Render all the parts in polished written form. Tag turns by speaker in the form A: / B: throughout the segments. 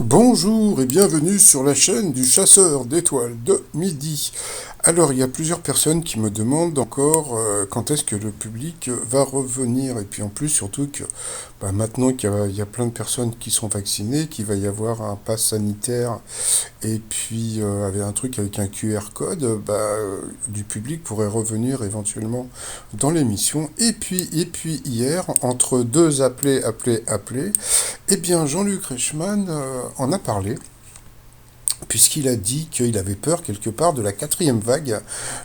A: Bonjour et bienvenue sur la chaîne du chasseur d'étoiles de midi. Alors, il y a plusieurs personnes qui me demandent encore quand est-ce que le public va revenir. Et puis en plus, surtout que maintenant qu'il y a plein de personnes qui sont vaccinées, qu'il va y avoir un pass sanitaire et puis avec un truc avec un QR code, du public pourrait revenir éventuellement dans l'émission. Et puis hier, entre deux appelés, eh bien Jean-Luc Reichmann en a parlé puisqu'il a dit qu'il avait peur quelque part de la quatrième vague.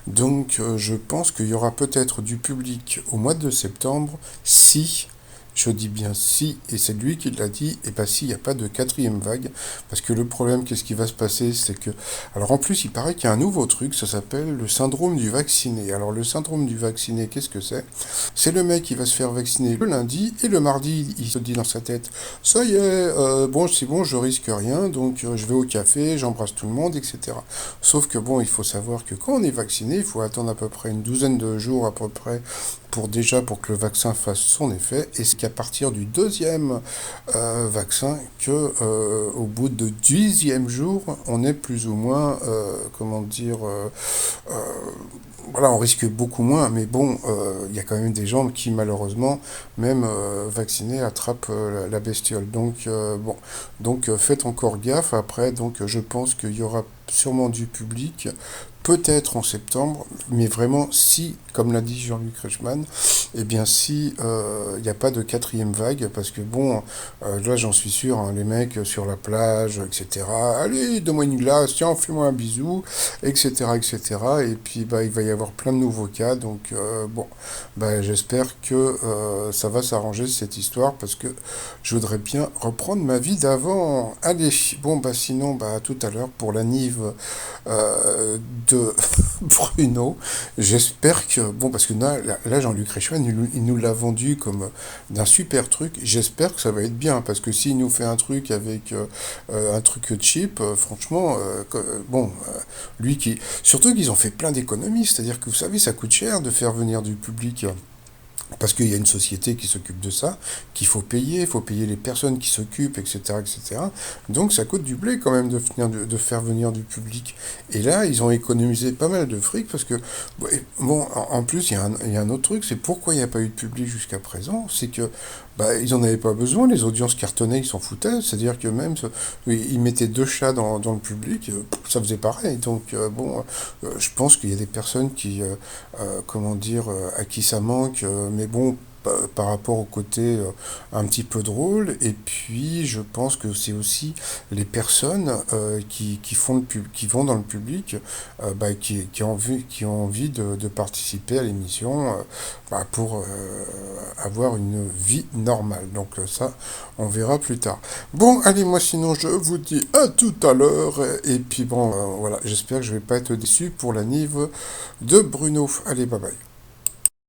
A: Donc je pense qu'il y aura peut-être du public au mois de septembre si, je dis bien si, et c'est lui qui l'a dit, et pas s'il n'y a pas de quatrième vague. Parce que le problème, qu'est-ce qui va se passer, c'est que... Alors en plus, il paraît qu'il y a un nouveau truc, ça s'appelle le syndrome du vacciné. Alors le syndrome du vacciné, qu'est-ce que c'est? C'est le mec qui va se faire vacciner le lundi, et le mardi, il se dit dans sa tête, ça y est, bon, c'est bon, je risque rien, donc je vais au café, j'embrasse tout le monde, etc. Sauf que bon, il faut savoir que quand on est vacciné, il faut attendre à peu près une douzaine de jours à peu près pour que le vaccin fasse son effet, et c'est qu'à partir du deuxième vaccin que au bout de 10e jour, on est plus ou moins, comment dire, euh, voilà, on risque beaucoup moins, mais bon, il y a quand même des gens qui malheureusement, même vaccinés, attrapent la bestiole. Donc faites encore gaffe. Après, donc je pense qu'il y aura sûrement du public, peut-être en septembre, mais vraiment si, comme l'a dit Jean-Luc Reichmann, eh bien si il n'y a pas de quatrième vague, parce que bon, là j'en suis sûr, hein, les mecs sur la plage, etc. Allez, donne-moi une glace, tiens, fais-moi un bisou, etc., etc. Et puis il va y avoir plein de nouveaux cas, donc j'espère que ça va s'arranger cette histoire, parce que je voudrais bien reprendre ma vie d'avant. Allez, bon sinon à tout à l'heure pour la Nive de Bruno. J'espère que, bon, parce que là Jean-Luc Reichmann, il nous l'a vendu comme d'un super truc. J'espère que ça va être bien, parce que s'il nous fait un truc avec un truc cheap, franchement, lui qui. Surtout qu'ils ont fait plein d'économies, c'est-à-dire que vous savez, ça coûte cher de faire venir du public. Parce qu'il y a une société qui s'occupe de ça, qu'il faut payer, il faut payer les personnes qui s'occupent, etc., etc. Donc ça coûte du blé quand même de faire venir du public. Et là, ils ont économisé pas mal de fric, parce que, bon, en plus, il y a un autre truc, c'est pourquoi il n'y a pas eu de public jusqu'à présent, c'est que ils en avaient pas besoin, les audiences cartonnaient, ils s'en foutaient, c'est-à-dire que même, oui, ils mettaient deux chats dans le public, ça faisait pareil. Donc, je pense qu'il y a des personnes qui, comment dire, à qui ça manque, mais bon, par rapport au côté un petit peu drôle. Et puis je pense que c'est aussi les personnes qui vont dans le public, qui ont envie de participer à l'émission, pour avoir une vie normale. Donc ça, on verra plus tard. Bon, allez, moi sinon je vous dis à tout à l'heure. Et puis bon, voilà, j'espère que je vais pas être déçu pour la Nive de Bruno. Allez, bye bye.